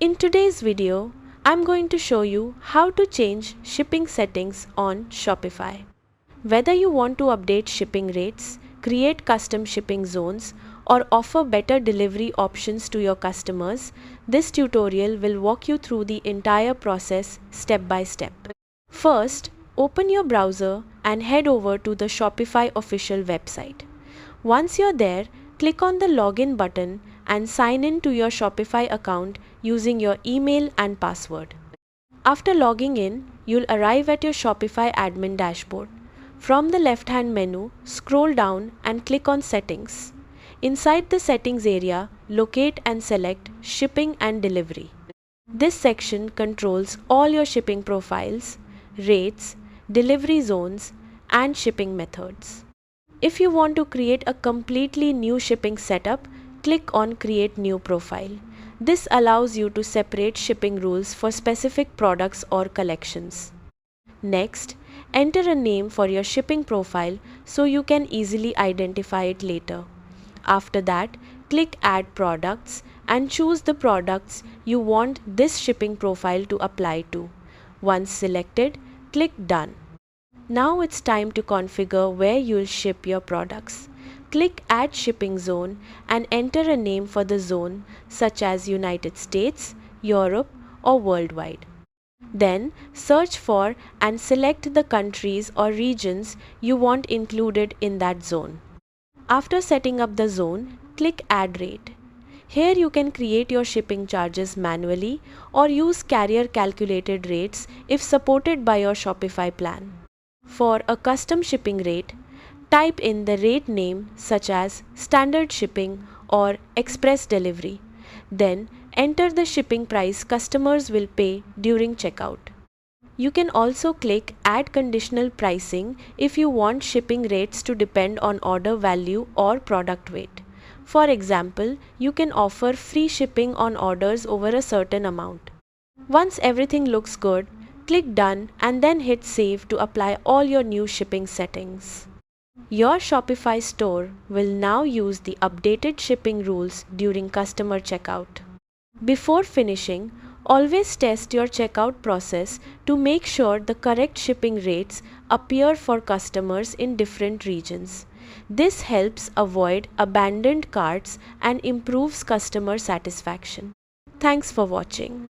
In today's video, I'm going to show you how to change shipping settings on Shopify. Whether you want to update shipping rates, create custom shipping zones, or offer better delivery options to your customers, this tutorial will walk you through the entire process step by step. First, open your browser and head over to the Shopify official website. Once you're there, click on the login button and sign in to your Shopify account using your email and password. After logging in, you'll arrive at your Shopify admin dashboard. From the left-hand menu, scroll down and click on Settings. Inside the Settings area, locate and select Shipping and Delivery. This section controls all your shipping profiles, rates, delivery zones, and shipping methods. If you want to create a completely new shipping setup, click on Create New Profile. This allows you to separate shipping rules for specific products or collections. Next, enter a name for your shipping profile so you can easily identify it later. After that, click Add Products and choose the products you want this shipping profile to apply to. Once selected, click Done. Now it's time to configure where you'll ship your products. Click Add Shipping Zone and enter a name for the zone such as United States, Europe, or worldwide. Then search for and select the countries or regions you want included in that zone. After setting up the zone, click Add Rate. Here you can create your shipping charges manually or use carrier calculated rates if supported by your Shopify plan. For a custom shipping rate, type in the rate name such as Standard Shipping or Express Delivery. Then enter the shipping price customers will pay during checkout. You can also click Add Conditional Pricing if you want shipping rates to depend on order value or product weight. For example, you can offer free shipping on orders over a certain amount. Once everything looks good, click Done and then hit Save to apply all your new shipping settings. Your Shopify store will now use the updated shipping rules during customer checkout. Before finishing, always test your checkout process to make sure the correct shipping rates appear for customers in different regions. This helps avoid abandoned carts and improves customer satisfaction. Thanks for watching.